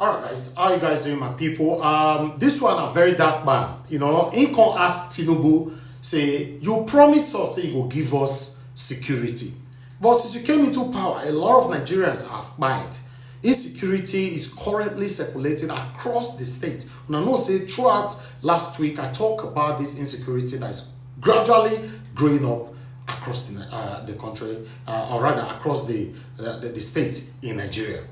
Alright guys, how you guys doing my people? This one a very dark man. You know, he can ask Tinubu, say, you promise us say you will give us security. But since you came into power, a lot of Nigerians have died. Insecurity is currently circulating across the state. And I know say throughout last week I talked about this insecurity that is gradually growing up across the country, or rather across the state in Nigeria.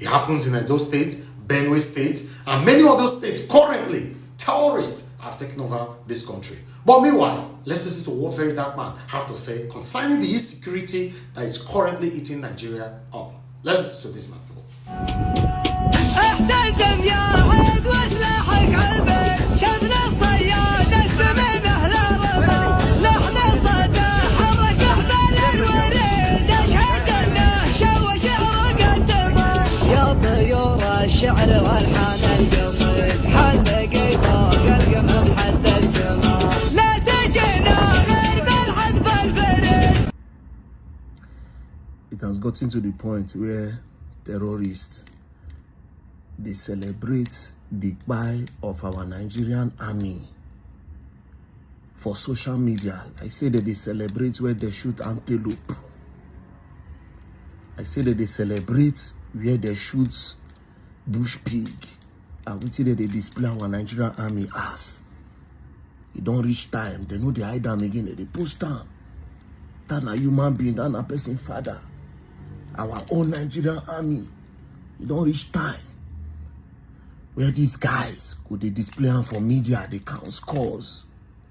It happens in Edo State, Benue State, and many other states. Currently, terrorists have taken over this country. But meanwhile, let's listen to what very dark man have to say concerning the insecurity that is currently eating Nigeria up. Let's listen to this, my people. It has gotten to the point where terrorists, they celebrate the buy of our Nigerian army for social media. I say that they celebrate where they shoot antelope. I say that they celebrate where they shoot bush pig. And we see that they display our Nigerian army as. It don't reach time. They know they hide them again. They post them. That a human being, that a person father. Our own Nigerian army. It don't reach time. Where these guys could they display them for media, they count scores.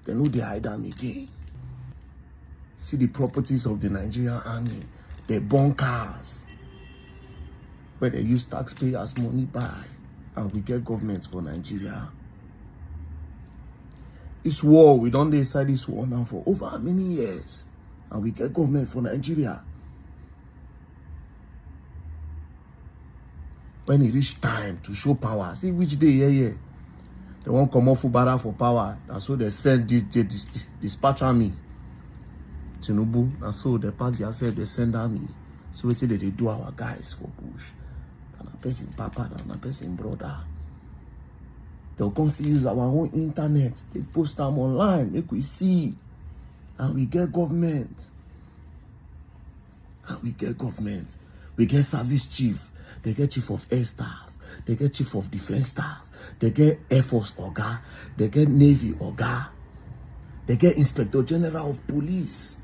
They know they hide them again. See the properties of the Nigerian army. They burn cars. Where they use taxpayers' money buy. And we get governments for Nigeria. This war, we don't decide this war now for over many years. And we get government for Nigeria. When it reach time to show power, see which day, yeah. They won't come off Fubara for power. And so they send this dispatch army. Tinubu. And so they pack themselves, they send army. So what they do our guys for bush. And a person papa, and a person brother. They'll come to use our own internet. They post them online, make we see. And we get government. And we get government. We get service chief. They get chief of air staff. They get chief of defense staff. They get Air Force Oga. They get Navy Oga. They get Inspector General of Police.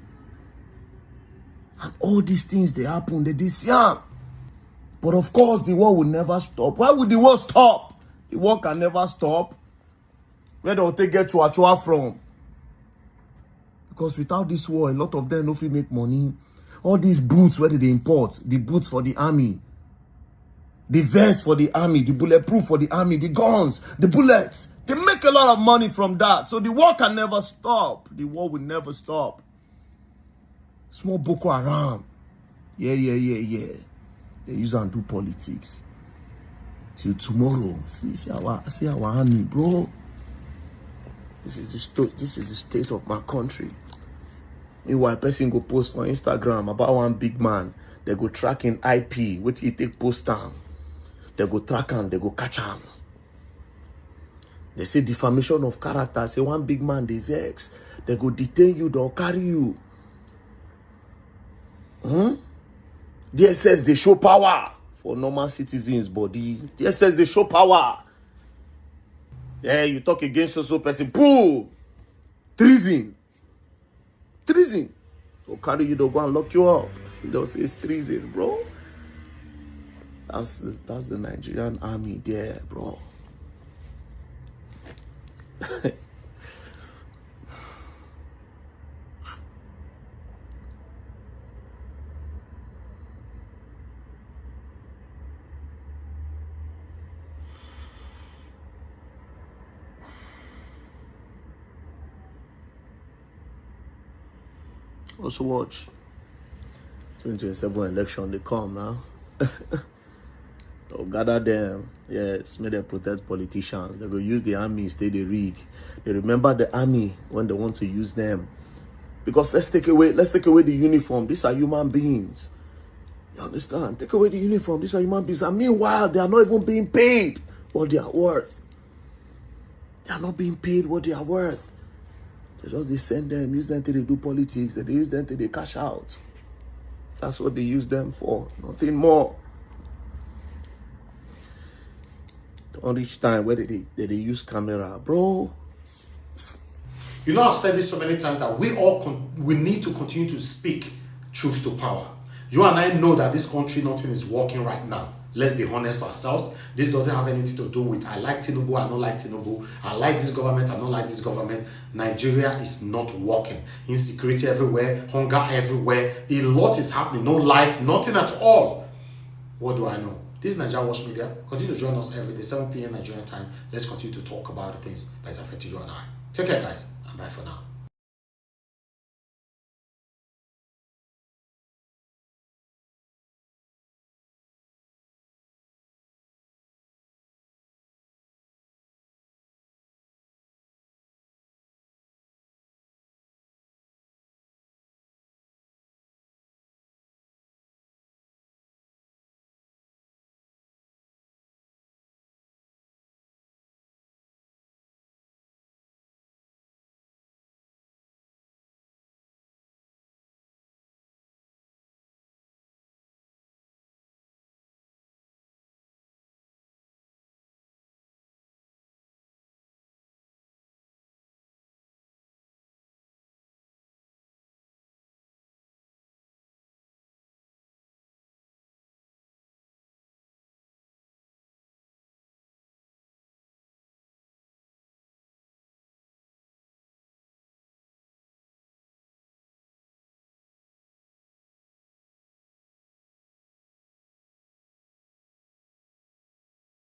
And all these things, they happen. They disarm. But of course, the war will never stop. Why would the war stop? The war can never stop. Where do they get Chua from? Because without this war, a lot of them don't make money. All these boots, where did they import? The boots for the army. The vest for the army. The bulletproof for the army. The guns. The bullets. They make a lot of money from that. So the war can never stop. The war will never stop. Small Boko Haram. Yeah. They use and do politics. Till tomorrow. See our army, bro. This is the state of my country. Meanwhile, a person go post for Instagram about one big man. They go track in IP. What he take post down. They go track him. They go catch him. They say defamation of character. Say one big man, they vex. They go detain you. They'll carry you. DSS, they show power for normal citizens' body. DSS, they show power. Yeah, you talk against a person. Boom! Treason. Treason. They'll carry you, they'll go and lock you up. They'll say it's treason, bro. That's the Nigerian army there, bro. Also watch 2027 election, they come now. They'll gather them, yes, make them protect politicians. They will use the army, stay the rig. They remember the army when they want to use them. Because let's take away the uniform. These are human beings. You understand? Take away the uniform. These are human beings. And meanwhile, they are not even being paid what they are worth. They are not being paid what they are worth. They send them, use them till they do politics. They use them till they cash out. That's what they use them for. Nothing more. On each time where they use camera, bro. You know, I've said this so many times that we need to continue to speak truth to power. You and I know that this country, nothing is working right now. Let's be honest to ourselves. This doesn't have anything to do with I like Tinubu, I don't like Tinubu. I like this government, I don't like this government. Nigeria is not working. Insecurity everywhere, hunger everywhere. A lot is happening. No light, nothing at all. What do I know? This is Nigeria Watch Media. Continue to join us every day, 7 p.m. Nigerian time. Let's continue to talk about the things that's affecting you and I. Take care, guys, and bye for now.